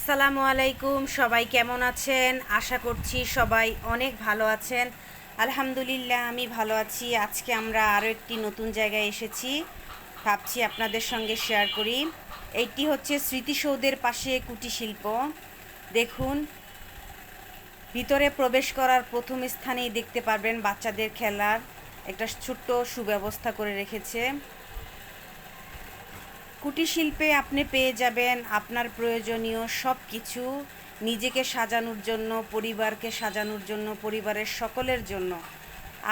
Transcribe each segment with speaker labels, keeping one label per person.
Speaker 1: আসসালামু আলাইকুম। সবাই কেমন আছেন? আশা করছি সবাই অনেক ভালো আছেন। আলহামদুলিল্লাহ আমি ভালো আছি। আজকে আমরা আরও একটি নতুন জায়গায় এসেছি, ভাবছি আপনাদের সঙ্গে শেয়ার করি। এইটি হচ্ছে স্মৃতিসৌধের পাশে কুটির শিল্প। দেখুন, ভিতরে প্রবেশ করার প্রথম স্থানেই দেখতে পারবেন বাচ্চাদের খেলার একটা ছোট্ট সুব্যবস্থা করে রেখেছে। কুটির শিল্পে আপনি পেয়ে যাবেন আপনার প্রয়োজনীয় সব কিছু, নিজেকে সাজানোর জন্য, পরিবারকে সাজানোর জন্য, পরিবারের সকলের জন্য,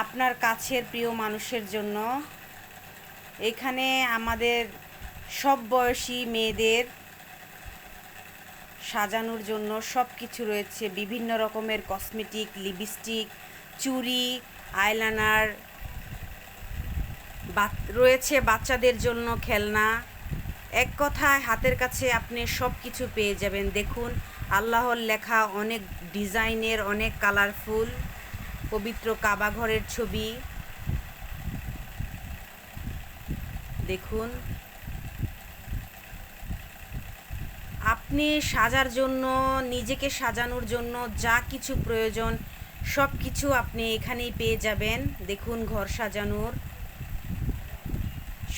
Speaker 1: আপনার কাছের প্রিয় মানুষের জন্য। এখানে আমাদের সব বয়সী মেয়েদের সাজানোর জন্য সব কিছু রয়েছে। বিভিন্ন রকমের কসমেটিক, লিপস্টিক, চুড়ি, আইলাইনার রয়েছে, বাচ্চাদের জন্য খেলনা। এক কথায় হাতের কাছে আপনি সব কিছু পেয়ে যাবেন। দেখুন, আল্লাহর লেখা অনেক ডিজাইনের, অনেক কালারফুল পবিত্র কাবা ঘরের ছবি। দেখুন, আপনি সাজার জন্য, নিজেকে সাজানোর জন্য যা কিছু প্রয়োজন সব কিছু আপনি এখানেই পেয়ে যাবেন। দেখুন, ঘর সাজানোর,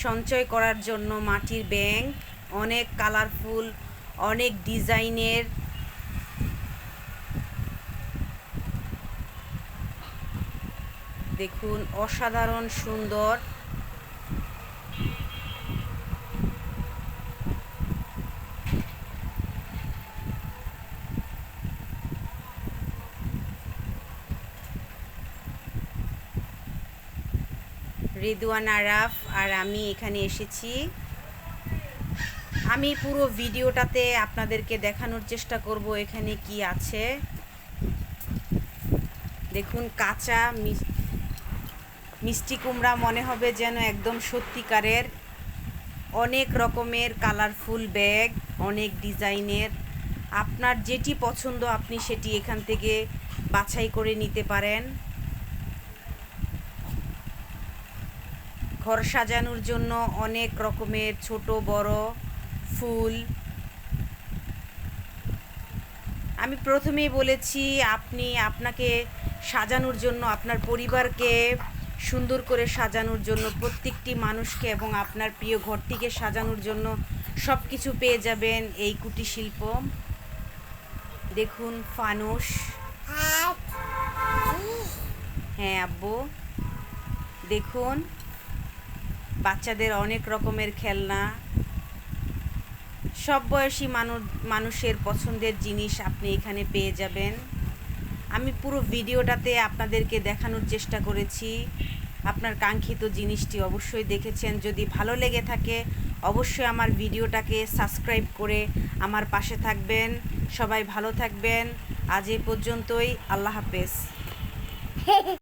Speaker 1: সঞ্চয় করার জন্য মাটির ব্যাংক, অনেক কালারফুল, অনেক ডিজাইনের। দেখুন, অসাধারণ সুন্দর। রিদওয়ান আরাফ আর আমি এখানে এসেছি। আমি পুরো ভিডিওটাতে আপনাদেরকে দেখানোর চেষ্টা করব এখানে কি আছে। দেখুন, কাঁচা মিষ্টি কুমড়া মনে হবে যেন একদম সত্যিকারের। অনেক রকমের কালারফুল ব্যাগ, অনেক ডিজাইনের। আপনার যেটি পছন্দ আপনি সেটি এখান থেকে বাছাই করে নিতে পারেন। ঘর সাজানোর জন্য অনেক রকমের ছোট বড় ফুল। আমি প্রথমেই বলেছি, আপনি আপনাকে সাজানোর জন্য, আপনার পরিবারকে সুন্দর করে সাজানোর জন্য, প্রত্যেকটি মানুষকে এবং আপনার প্রিয় ঘরটিকে সাজানোর জন্য সব কিছু পেয়ে যাবেন এই কুটির শিল্প। দেখুন, ফানুস। হ্যাঁ আব্বু। দেখুন, বাচ্চাদের অনেক রকমের খেলনা, সব বয়সী মানুষের পছন্দের জিনিস আপনি এখানে পেয়ে যাবেন। আমি পুরো ভিডিওটাতে আপনাদেরকে দেখানোর চেষ্টা করেছি। আপনার কাঙ্ক্ষিত জিনিসটি অবশ্যই দেখেছেন। যদি ভালো লেগে থাকে অবশ্যই আমার ভিডিওটাকে সাবস্ক্রাইব করে আমার পাশে থাকবেন। সবাই ভালো থাকবেন। আজ এই পর্যন্তই। আল্লাহ হাফেজ।